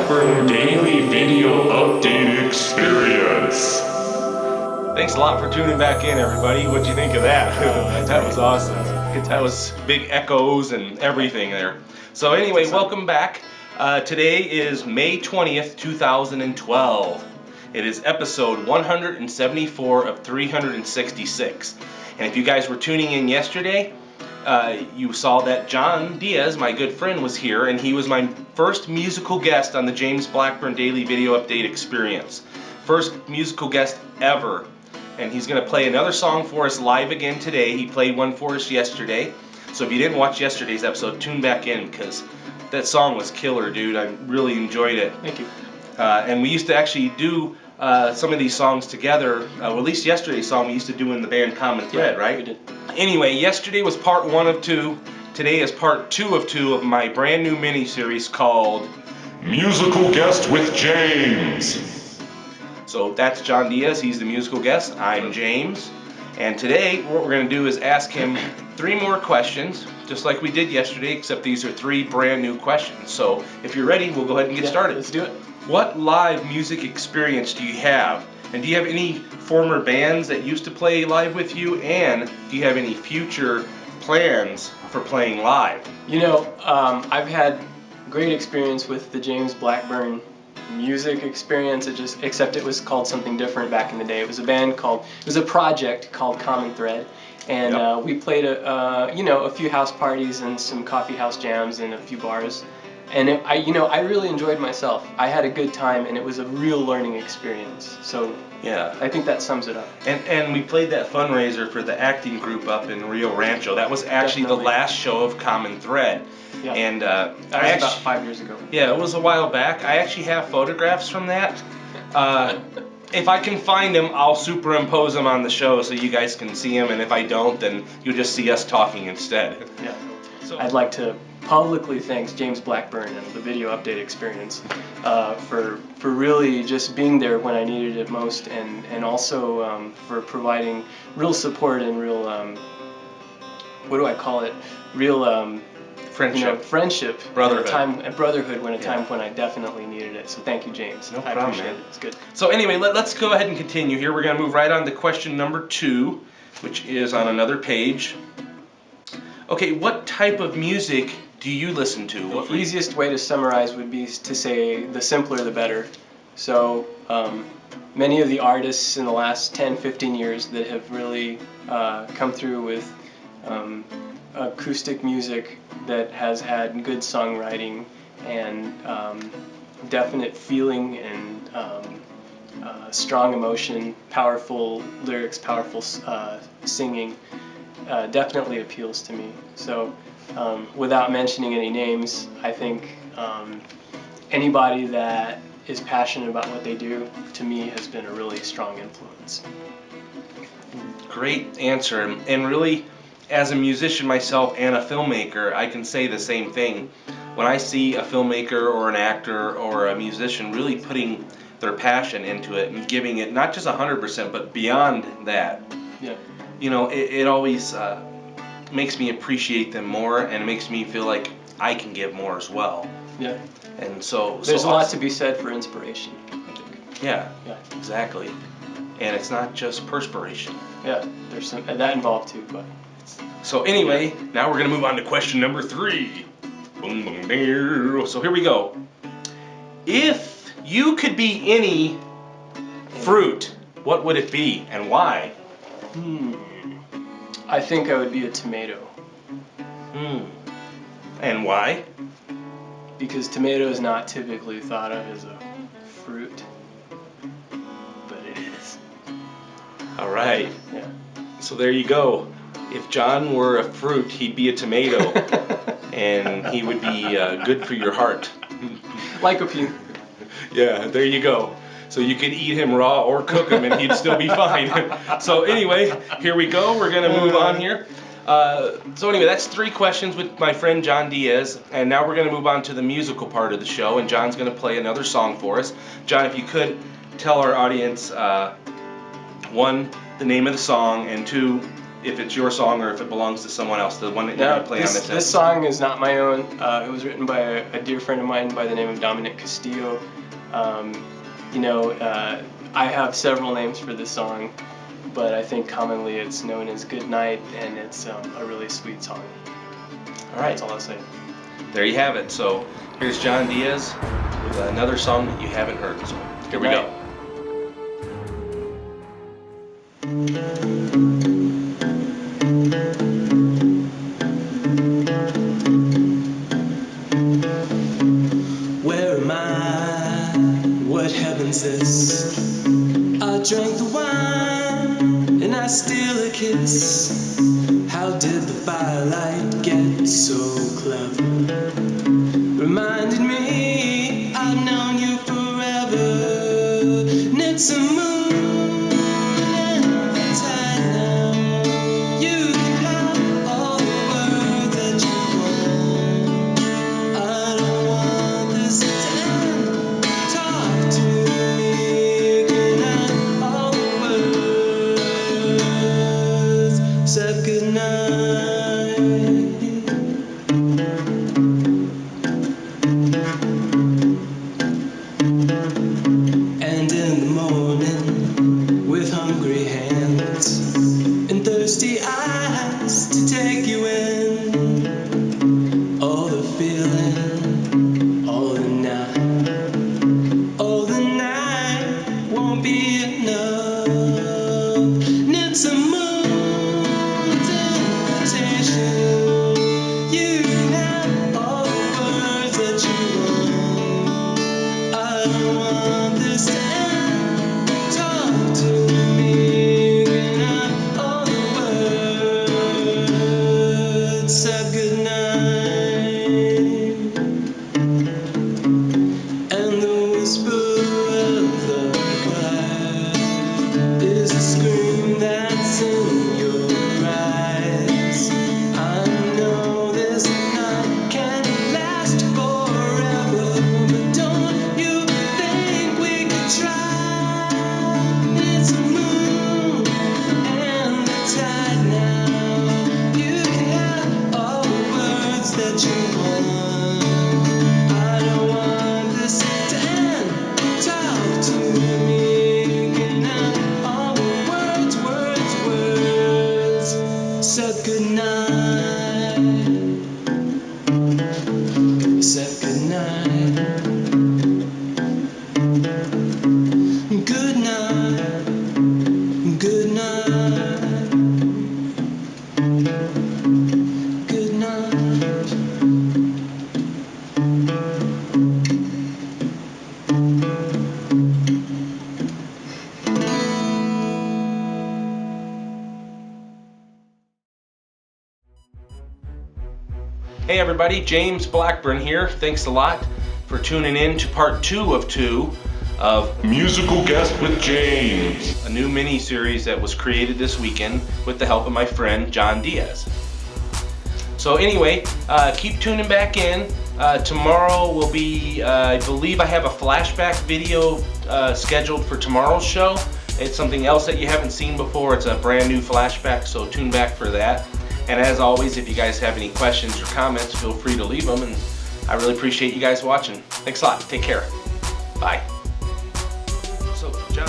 Blackburn Daily Video Update Experience. Thanks a lot for tuning back in, everybody. What'd you think of that? That was awesome. That was big echoes and everything there. So anyway, welcome back. Today is May 20th, 2012. It is episode 174 of 366. And if you guys were tuning in yesterday, you saw that John Diaz, my good friend, was here, and he was my first musical guest on the James Blackburn Daily Video Update Experience. First musical guest ever. And he's going to play another song for us live again today. He played one for us yesterday. So if you didn't watch yesterday's episode, tune back in, because that song was killer, dude. I really enjoyed it. Thank you. And we used to actually do some of these songs together. Well, at least yesterday's song we used to do in the band Common Thread, right? We did. Anyway, yesterday was part 1 of 2. Today is part 2 of 2 of my brand new mini-series called Musical Guest with James. So that's John Diaz. He's the musical guest. I'm James. And today what we're going to do is ask him 3 more questions, just like we did yesterday, except these are 3 brand new questions. So if you're ready, we'll go ahead and get started. Let's do it. What live music experience do you have? And do you have any former bands that used to play live with you? And do you have any future plans for playing live? You know, I've had great experience with the James Blackburn music experience. Except it was called something different back in the day. It was a project called Common Thread, and we played a few house parties and some coffee house jams and a few bars. And I really enjoyed myself. I had a good time, and it was a real learning experience. So yeah, I think that sums it up. And we played that fundraiser for the acting group up in Rio Rancho. That was actually Definitely. the last show of Common Thread. Yeah. And That was about 5 years ago. Yeah, it was a while back. I actually have photographs from that. If I can find them, I'll superimpose them on the show so you guys can see them. And if I don't, then you'll just see us talking instead. Yeah. So, I'd like to publicly thank James Blackburn and the Video Update Experience for really just being there when I needed it most, and also for providing real support and real what do I call it? Real friendship. Friendship, Brotherhood. Brotherhood when a time when I definitely needed it. So thank you, James. No I problem, appreciate man. it. It's good. So anyway, let's go ahead and continue here. We're going to move right on to question number 2, which is on another page. Okay, what type of music do you listen to? The easiest way to summarize would be to say the simpler the better. So many of the artists in the last 10, 15 years that have really come through with acoustic music that has had good songwriting and definite feeling and strong emotion, powerful lyrics, powerful singing, definitely appeals to me. So without mentioning any names, I think anybody that is passionate about what they do, to me, has been a really strong influence. Great answer. And really, as a musician myself and a filmmaker, I can say the same thing. When I see a filmmaker or an actor or a musician really putting their passion into it and giving it not just 100%, but beyond that, Yeah. you know, it always makes me appreciate them more, and it makes me feel like I can give more as well. Yeah. And so There's a lot to be said for inspiration, I think. Yeah, Yeah. exactly. And it's not just perspiration. Yeah, there's some that involved too, but So anyway, now we're going to move on to question number 3. Boom, boom, boom. So here we go. If you could be any fruit, what would it be and why? I think I would be a tomato. And why? Because tomato is not typically thought of as a fruit, but it is. All right. Yeah. So there you go. If John were a fruit, he'd be a tomato, and he would be good for your heart. Lycopene. Yeah, there you go. So you could eat him raw or cook him, and he'd still be fine. So anyway, here we go. We're going to move on here. So anyway, that's 3 questions with my friend John Diaz, and now we're going to move on to the musical part of the show, and John's going to play another song for us. John, if you could tell our audience, 1, the name of the song, and 2, if it's your song or if it belongs to someone else, the one that you're Now, going to play on this this episode. song is not my own. It was written by a dear friend of mine by the name of Dominic Castillo. I have several names for this song, but I think commonly it's known as Good Night, and it's a really sweet song. All right. That's all I'll say. There you have it. So here's John Diaz with another song that you haven't heard. So here we Right. go. Where am I? What heaven's this? I drank the wine and I steal a kiss. How did the firelight get so clever? Reminded me I've known you forever. And it's a moon and the tide now. You can have all the words that you want. I don't want this to end. Talk to me, can I have all the words? Said goodnight. And in the morning, with hungry hands and thirsty eyes to take you in, all the feeling, all the night won't be enough. And it's a moon's invitation. You can have all the words that you want. I don't want this to end. Talk to me, can I have all the words? Said goodnight. And the whisper of the quiet is a scream that's in your eyes. I know this night can't last forever, but don't you think we could try? It's a moon and the tide now. You can have all the words that you want. I don't want this to end. Talk to me, can I have all the words? Said goodnight. Said goodnight. Good night. Good night. Good night. Hey everybody, James Blackburn here. Thanks a lot for tuning in to part 2 of 2 of Musical Guest with James. a new mini-series that was created this weekend with the help of my friend John Diaz. So anyway, keep tuning back in. Tomorrow will be, I believe I have a flashback video scheduled for tomorrow's show. It's something else that you haven't seen before. It's a brand new flashback, so tune back for that. And as always, if you guys have any questions or comments, feel free to leave them, and I really appreciate you guys watching. Thanks a lot. Take care. Bye. So, John.